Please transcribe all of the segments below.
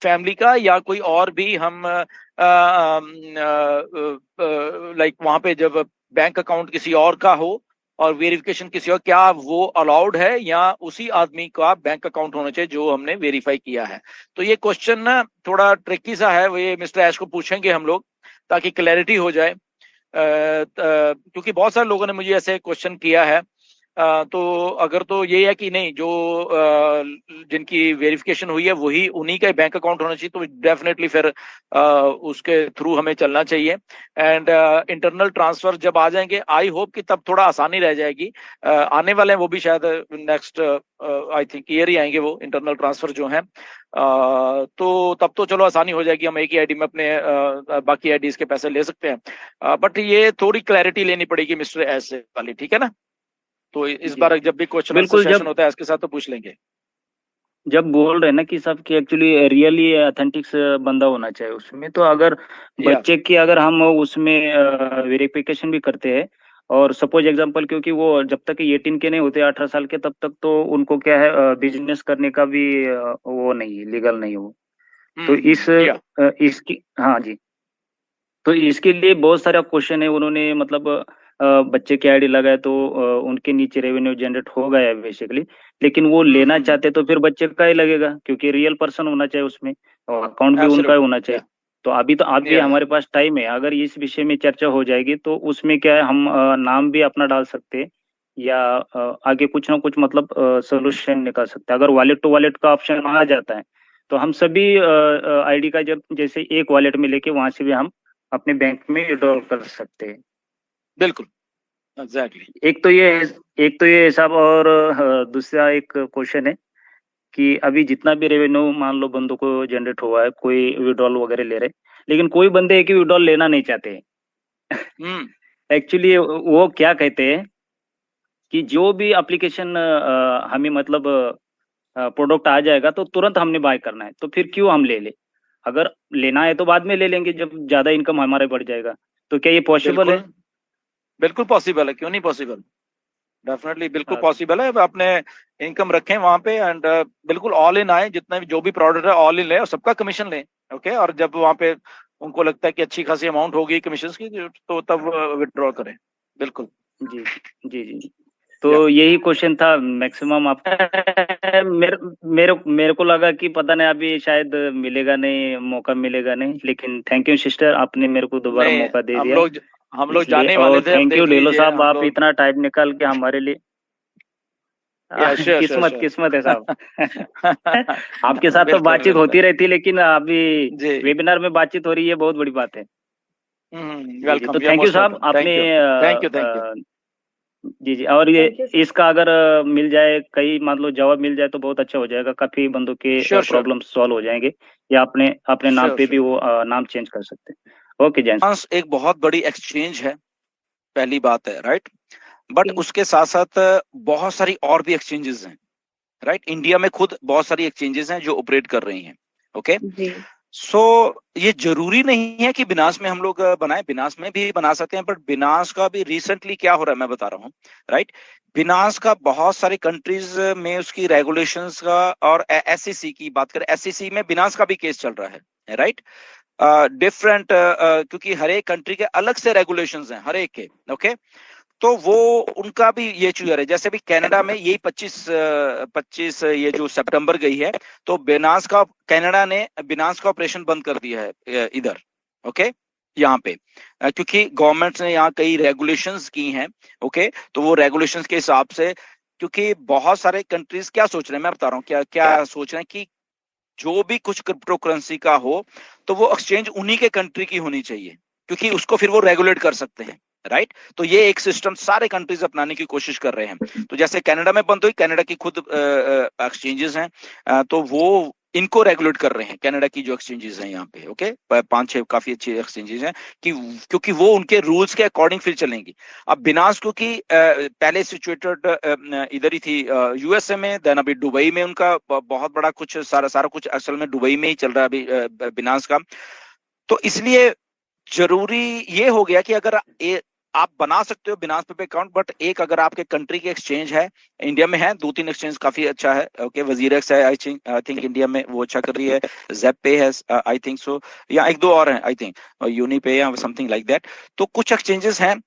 Family का या कोई और भी हम लाइक वहां पे जब बैंक अकाउंट किसी और का हो और वेरिफिकेशन किसी और, क्या वो अलाउड है या उसी आदमी का बैंक अकाउंट होना चाहिए जो हमने वेरीफाई किया है? तो ये क्वेश्चन ना थोड़ा ट्रिकी सा है, वो ये मिस्टर ऐश को पूछेंगे हम लोग ताकि क्लैरिटी हो जाए। क्योंकि बहुत सारे लोगों ने मुझे ऐसे क्वेश्चन किया है। तो अगर तो ये है कि नहीं, जो जिनकी वेरिफिकेशन हुई है वही उन्हीं का बैंक अकाउंट होना चाहिए, तो डेफिनेटली फिर उसके थ्रू हमें चलना चाहिए। एंड इंटरनल ट्रांसफर जब आ जाएंगे, आई होप कि तब थोड़ा आसानी रह जाएगी। आने वाले हैं वो भी शायद नेक्स्ट आई थिंक ईयर ही आएंगे वो इंटरनल ट्रांसफर जो हैं। तो तब तो चलो आसानी हो जाएगी, हम एक ही आईडी में अपने बाकी आईडीज के पैसे ले सकते हैं। बट ये थोड़ी क्लैरिटी लेनी पड़ेगी मिस्टर एस वाली, ठीक है ना? तो इस जी बार जब भी क्वेश्चन आंसर बिल्कुल। सेशन होता है इसके साथ तो पूछ लेंगे। जब बोल रहे हैं ना कि सब कि एक्चुअली रियली ऑथेंटिक बंदा होना चाहिए उसमें, तो अगर या बच्चे की अगर हम उसमें वेरिफिकेशन भी करते हैं, और सपोज एग्जांपल, क्योंकि वो जब तक 18 के नहीं होते, 18 साल के, तब तक तो उनको क्या है, बिजनेस करने का भी वो नहीं है, लीगल नहीं हो। तो या इसकी, हाँ जी, तो इसके लिए बहुत सारा क्वेश्चन है। उन्होंने मतलब बच्चे की आईडी लगाए तो उनके नीचे रेवेन्यू जनरेट हो गया है बेसिकली, लेकिन वो लेना हम्म। चाहते तो फिर बच्चे का ही लगेगा, क्योंकि रियल पर्सन होना चाहिए उसमें, और अकाउंट भी उनका ही एब्सोल्युटली। होना चाहिए। या तो अभी तो आप भी, या हमारे पास टाइम है, अगर इस विषय में चर्चा हो जाएगी तो उसमें क्या है, हम नाम भी अपना डाल सकते हैं, या आगे कुछ ना कुछ मतलब सोल्यूशन निकाल सकते हैं। अगर वॉलेट टू वॉलेट का ऑप्शन आ जाता है, तो हम सभी आईडी का जब जैसे एक वॉलेट में लेके वहां से भी हम अपने बैंक में विड्रॉल कर सकते हैं। बिल्कुल, एग्जैक्टली। एक तो ये एक तो ये हिसाब, और दूसरा एक क्वेश्चन है कि अभी जितना भी रेवेन्यू मान लो बंदों को जनरेट हुआ है, कोई विड्रॉल वगैरह ले रहे, लेकिन कोई बंदे है कि विड्रॉल लेना नहीं चाहते हम्म एक्चुअली वो क्या कहते हैं कि जो भी एप्लीकेशन हमें मतलब प्रोडक्ट आ जाएगा तो तुरंत हमने बाय करना है, तो फिर क्यों हम ले ले? अगर लेना है तो बाद में ले लेंगे जब ज्यादा इनकम हमारे बढ़ जाएगा। तो क्या ये पॉसिबल बिल्कुल, है? बिल्कुल पॉसिबल है, क्यों नहीं पॉसिबल? डेफिनेटली बिल्कुल हाँ पॉसिबल है। अपने इनकम रखें वहां पे एंड बिल्कुल ऑल इन आए, जितना भी जो भी प्रोडक्ट है ऑल इन ले और सबका कमीशन लें। ओके, और जब वहां पे उनको लगता है कि अच्छी खासी अमाउंट होगी कमीशन की, तो तब विड्रॉ करें। बिल्कुल। जी जी जी। या तो यही क्वेश्चन था मैक्सिमम आपका। मेरे मेरे मेरे को लगा कि पता नहीं अभी शायद मिलेगा नहीं, मौका मिलेगा नहीं, लेकिन थैंक यू सिस्टर, आपने मेरे को दोबारा नहीं, मौका दे हम दिया लोग हम लोग इसलिए। जाने ही वाले और थे, अब थैंक यू देख ढेलो लीजिए साहब, हम आप लोग। इतना टाइम निकाल के हमारे लिए। या श्योर श्योर किस्मत श्योर। किस्मत है साहब। आपके साथ तो बिल्कुल बातचीत बिल्कुल। होती रहती है, लेकिन अभी जी। वेबिनार में बातचीत हो रही है, बहुत बड़ी बात है। जी जी, तो welcome, you are thank you most साहब, वेलकम, आपने thank you. Thank you thank you. जी जी। और ये थैंक यू सर। इसका अगर मिल जाए, कई मान लो जवाब मिल जाए तो बहुत अच्छा हो जाएगा, काफी बंदों के श्योर श्योर प्रॉब्लम सॉल्व हो जाएंगे, या अपने अपने नाम श्योर पे भी श्योर। वो नाम चेंज कर सकते हैं। ओके जैन। फ्रांस एक बहुत बड़ी एक्सचेंज है, पहली बात है, राइट? बट जी उसके साथ साथ बहुत सारी और भी एक्सचेंजेस हैं, राइट? इंडिया में खुद बहुत सारी एक्सचेंजेस हैं जो ऑपरेट कर रही हैं। ओके, जी सो ये जरूरी नहीं है कि बिनास में हम लोग बनाए, बिनास में भी बना सकते हैं, बट बिनास का भी रिसेंटली क्या हो रहा है मैं बता रहा हूँ, राइट? बिनास का बहुत सारी कंट्रीज में उसकी रेगुलेशंस का, और एसईसी की बात करें, एसईसी में बिनास का भी केस चल रहा है, राइट? डिफरेंट, क्योंकि हर एक कंट्री के अलग से रेगुलेशंस हैं हर एक के। ओके, तो वो उनका भी ये चीज है, जैसे भी कनाडा में यही 25 ये जो सितंबर गई है, तो बिनास का, कनाडा ने बिनास का ऑपरेशन बंद कर दिया है इधर। ओके, यहाँ पे क्योंकि गवर्नमेंट ने यहाँ कई रेगुलेशंस की हैं। ओके, तो वो रेगुलेशंस के हिसाब से, क्योंकि बहुत सारे कंट्रीज क्या सोच रहे हैं, मैं बता रहा हूँ क्या क्या सोच रहे हैं, कि जो भी कुछ क्रिप्टो करेंसी का हो तो वो एक्सचेंज उन्हीं के कंट्री की होनी चाहिए, क्योंकि उसको फिर वो रेगुलेट कर सकते हैं, राइट? तो ये एक सिस्टम सारे कंट्रीज अपनाने की कोशिश कर रहे हैं। तो जैसे कनाडा में बंद हुई, कनाडा की खुद एक्सचेंजेस हैं, तो वो इनको रेगुलेट कर रहे हैं, कनाडा की जो एक्सचेंजेस हैं यहाँ पे। ओके, 5-6 काफी अच्छी एक्सचेंजेस हैं, कि क्योंकि वो उनके रूल्स के अकॉर्डिंग फिर चलेंगी। अब बिनास क्योंकि पहले सिचुएटेड इधर ही थी यूएसए में, देन अभी दुबई में उनका बहुत बड़ा कुछ सारा सारा कुछ असल में दुबई में ही चल रहा है अभी बिनास का। तो इसलिए जरूरी ये हो गया कि अगर आप बना सकते हो बिनास पे अकाउंट, बट एक अगर आपके कंट्री के एक्सचेंज है, इंडिया में है 2-3 एक्सचेंज काफी अच्छा है। ओके, वजीरेक्स है, आई थिंक इंडिया में वो अच्छा कर रही है, ज़ेप है, आई थिंक सो, या एक दो और हैं आई थिंक, यूनिपे या समथिंग लाइक दैट। तो कुछ एक्सचेंजेस हैं,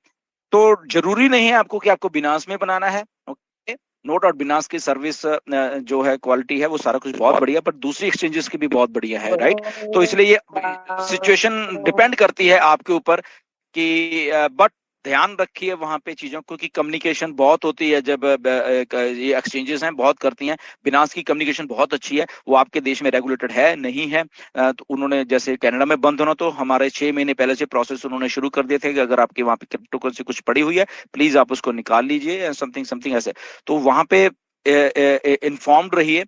तो जरूरी नहीं है आपको कि आपको बिनास में बनाना है। ओके, नो डाउट बिनास की सर्विस जो है, क्वालिटी है, वो सारा कुछ बहुत बढ़िया, पर दूसरी एक्सचेंजेस की भी बहुत बढ़िया है, राइट। तो इसलिए ये सिचुएशन डिपेंड करती है आपके ऊपर कि बट ध्यान रखिए वहां पे चीजों को, कि कम्युनिकेशन बहुत होती है जब ये एक्सचेंजेस हैं, बहुत करती हैं। बिनास की कम्युनिकेशन बहुत अच्छी है, वो आपके देश में रेगुलेटेड है नहीं है। तो उन्होंने जैसे कनाडा में बंद होना, तो हमारे 6 महीने पहले से प्रोसेस उन्होंने शुरू कर दिए थे कि अगर आपके वहां पे क्रिप्टो करेंसी कुछ पड़ी हुई है, प्लीज आप उसको निकाल लीजिए, समथिंग समथिंग ऐसे। तो वहां पे इन्फॉर्म्ड रहिए,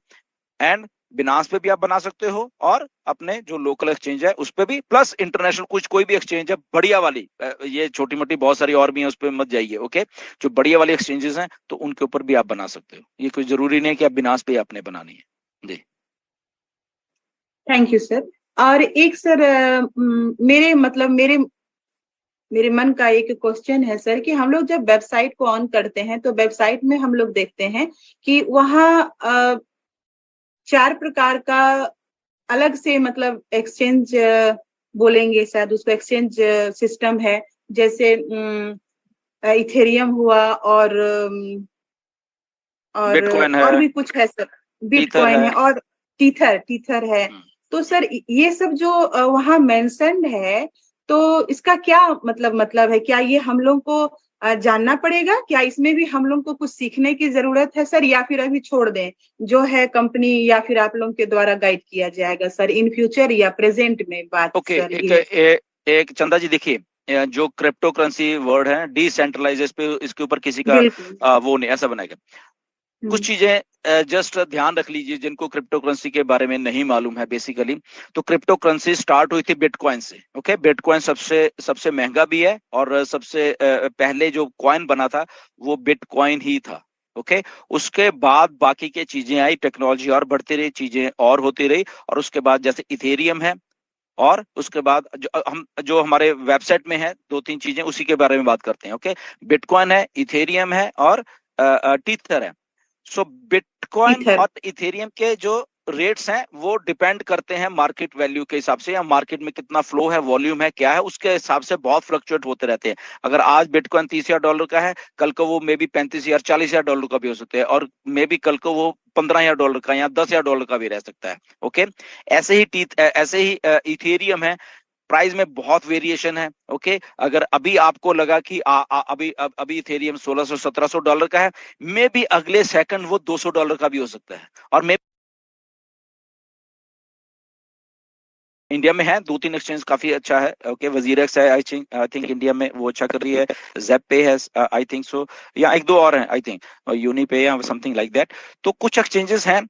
एंड बिनास पे भी आप बना सकते हो, और अपने जो लोकल एक्सचेंज है उस पे भी, प्लस इंटरनेशनल कुछ कोई भी एक्सचेंज है बढ़िया वाली, ये छोटी मोटी बहुत सारी और भी हैं, उस पे मत जाइए। ओके, जो बढ़िया वाली एक्सचेंजेस हैं तो उनके ऊपर भी आप बना सकते हो। ये कोई जरूरी नहीं है कि आप बिनास पे आपने बनानी है जी। Thank you sir. और एक सर, मेरे मतलब मेरे मन का एक क्वेश्चन है सर, कि हम लोग जब वेबसाइट को ऑन करते हैं तो वेबसाइट में हम लोग देखते हैं कि वहाँ 4 प्रकार का अलग से मतलब एक्सचेंज बोलेंगे शायद उसको, एक्सचेंज सिस्टम है, जैसे इथेरियम हुआ, और बिटकॉइन और है, भी कुछ है सर, टीथर बिटकॉइन है है। और टीथर है। तो सर ये सब जो वहाँ मेंशन्ड है, तो इसका क्या मतलब है? क्या ये हम लोग को जानना पड़ेगा? क्या इसमें भी हम लोग को कुछ सीखने की जरूरत है सर, या फिर अभी छोड़ दें, जो है कंपनी या फिर आप लोगों के द्वारा गाइड किया जाएगा सर इन फ्यूचर या प्रेजेंट में बात? ओके, सर एक चंदा जी देखिए, जो क्रिप्टो करेंसी वर्ड है, डिसेंट्रलाइज, इस पे इसके ऊपर किसी का बिल्कुल। वो नहीं, ऐसा बनाएगा। कुछ चीजें जस्ट ध्यान रख लीजिए जिनको क्रिप्टो करेंसी के बारे में नहीं मालूम है बेसिकली। तो क्रिप्टो करेंसी स्टार्ट हुई थी बिटकॉइन से। ओके, बिटकॉइन सबसे सबसे महंगा भी है, और सबसे पहले जो कॉइन बना था वो बिटकॉइन ही था। ओके, उसके बाद बाकी के चीजें आई, टेक्नोलॉजी और बढ़ती रही, चीजें और होती रही, और उसके बाद जैसे इथेरियम है, और उसके बाद जो हमारे वेबसाइट में है 2-3 चीजें, उसी के बारे में बात करते हैं। ओके, बिटकॉइन है, इथेरियम है, और टीथर है। सो बिटकॉइन टीथर। और इथेरियम के जो रेट्स हैं वो डिपेंड करते हैं मार्केट वैल्यू के हिसाब से, या मार्केट में कितना फ्लो है, वॉल्यूम है, क्या है, उसके हिसाब से बहुत फ्लक्चुएट होते रहते हैं। अगर आज बिटकॉइन $30,000 का है, कल को वो मे बी $35,000 $40,000 का भी हो सकता है, और मे बी कल को वो $15,000 का या $10,000 का भी रह सकता है। ओके, ऐसे ही इथेरियम है, प्राइस में बहुत वेरिएशन है। ओके, अगर अभी आपको लगा कि अभी इथेरियम $1,600-1,700 का है, मे बी अगले सेकंड वो $200 का भी हो सकता है। और मे इंडिया में है 2-3 एक्सचेंज काफी अच्छा है। ओके, वजीरेक्स है, आई थिंक इंडिया में वो अच्छा कर रही है, ज़ेप है, आई थिंक सो, या एक दो और हैं आई थिंक, यूनिपे या समथिंग लाइक दैट। तो कुछ एक्सचेंजेस हैं,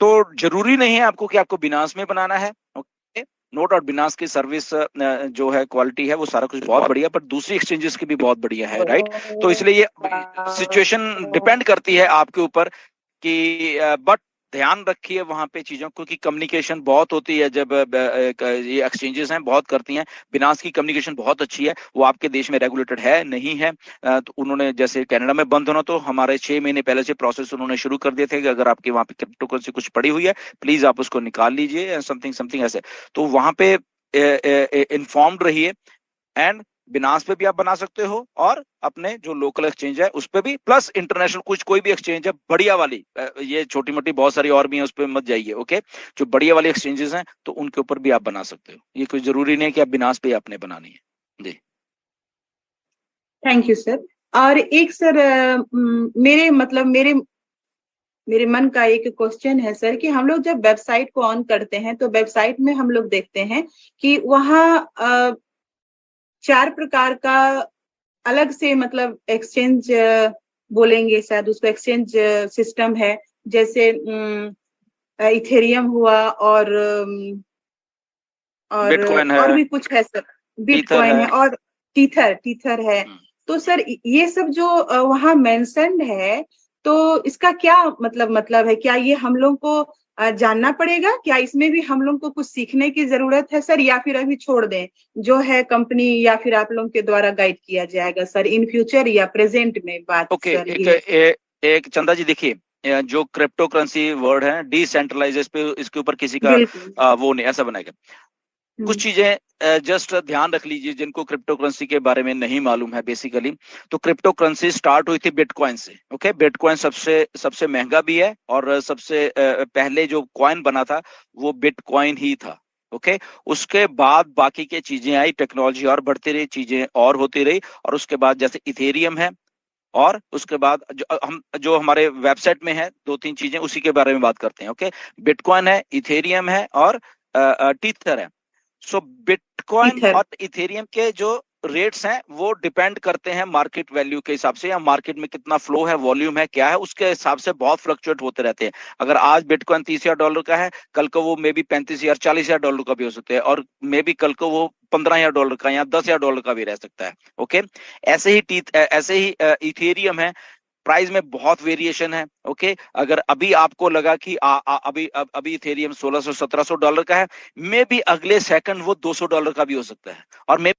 तो जरूरी नहीं है आपको कि आपको बिनास में बनाना है। ओके, नो डाउट बिनास की सर्विस जो है, क्वालिटी है, वो सारा कुछ बहुत बढ़िया, पर दूसरी एक्सचेंजेस की भी बहुत बढ़िया है, राइट। तो इसलिए ये सिचुएशन डिपेंड करती है आपके ऊपर कि बट ध्यान रखिए वहां पे चीजों को, कि कम्युनिकेशन बहुत होती है जब ये एक्सचेंजेस हैं, बहुत करती हैं। बिनास की कम्युनिकेशन बहुत अच्छी है, वो आपके देश में रेगुलेटेड है नहीं है। तो उन्होंने जैसे कनाडा में बंद होना, तो हमारे 6 महीने पहले से प्रोसेस उन्होंने शुरू कर दिए थे कि अगर आपके वहां पे क्रिप्टो करेंसी कुछ पड़ी हुई है, प्लीज आप उसको निकाल लीजिए, समथिंग समथिंग ऐसे। तो वहां पे इन्फॉर्म्ड रहिए, एंड बिनास पे भी आप बना सकते हो, और अपने जो लोकल एक्सचेंज है उस पे भी, प्लस इंटरनेशनल कुछ कोई भी एक्सचेंज है बढ़िया वाली, ये छोटी मोटी बहुत सारी और भी हैं, उस पे मत जाइए। ओके, जो बढ़िया वाली एक्सचेंजेस हैं तो उनके ऊपर भी आप बना सकते हो। ये कोई जरूरी नहीं है कि आप बिनास पे आपने बनानी है जी। Thank you sir. और एक सर, मेरे मन का एक क्वेश्चन है सर, कि हम लोग जब वेबसाइट को ऑन करते हैं तो वेबसाइट में हम लोग देखते हैं कि वहाँ 4 प्रकार का अलग से मतलब एक्सचेंज बोलेंगे शायद उसको, एक्सचेंज सिस्टम है, जैसे इथेरियम हुआ, बिटकॉइन और है, भी कुछ है सर, टीथर बिटकॉइन है। है और टीथर है। तो सर ये सब जो वहाँ मेंशन्ड है, तो इसका क्या मतलब है? क्या ये हम लोग को जानना पड़ेगा? क्या इसमें भी हम लोग को कुछ सीखने की जरूरत है सर, या फिर अभी छोड़ दें, जो है कंपनी या फिर आप लोगों के द्वारा गाइड किया जाएगा सर, इन फ्यूचर या प्रेजेंट में बात ओके, सर एक ये? एक चंदा जी देखिए, जो क्रिप्टो करेंसी वर्ड है डिसेंट्रलाइज, पे इसके ऊपर किसी का बिल्कुल। वो नहीं, ऐसा बनाएगा। कुछ हम्म। चीजें जस्ट ध्यान रख लीजिए जिनको क्रिप्टो करेंसी के बारे में नहीं मालूम है बेसिकली। तो क्रिप्टो करेंसी स्टार्ट हुई थी बिटकॉइन से। ओके, बिटकॉइन सबसे सबसे महंगा भी है, और सबसे पहले जो कॉइन बना था वो बिटकॉइन ही था। ओके, उसके बाद बाकी के चीजें आई, टेक्नोलॉजी और बढ़ती रही, चीजें और होती रही, और उसके बाद जैसे इथेरियम है, और उसके बाद जो हमारे वेबसाइट में है, दो तीन चीजें उसी के बारे में बात करते हैं। ओके, बिटकॉइन है, इथेरियम है, और टीथर है। सो बिटकॉइन इथर। और इथेरियम के जो रेट्स हैं वो डिपेंड करते हैं मार्केट वैल्यू के हिसाब से, या मार्केट में कितना फ्लो है, वॉल्यूम है, क्या है, उसके हिसाब से बहुत फ्लक्चुएट होते रहते हैं। अगर आज बिटकॉइन $30,000 का है, कल को वो मे बी $35,000 $40,000 का भी हो सकता है, और मे बी कल को वो $15,000 का या $10,000 का भी रह सकता है। ओके, ऐसे ही इथेरियम है, प्राइस में बहुत वेरिएशन है। ओके, अगर अभी आपको लगा कि अभी इथेरियम $1,600 $1,700 का है, मे बी अगले सेकंड वो $200 का भी हो सकता है, और मे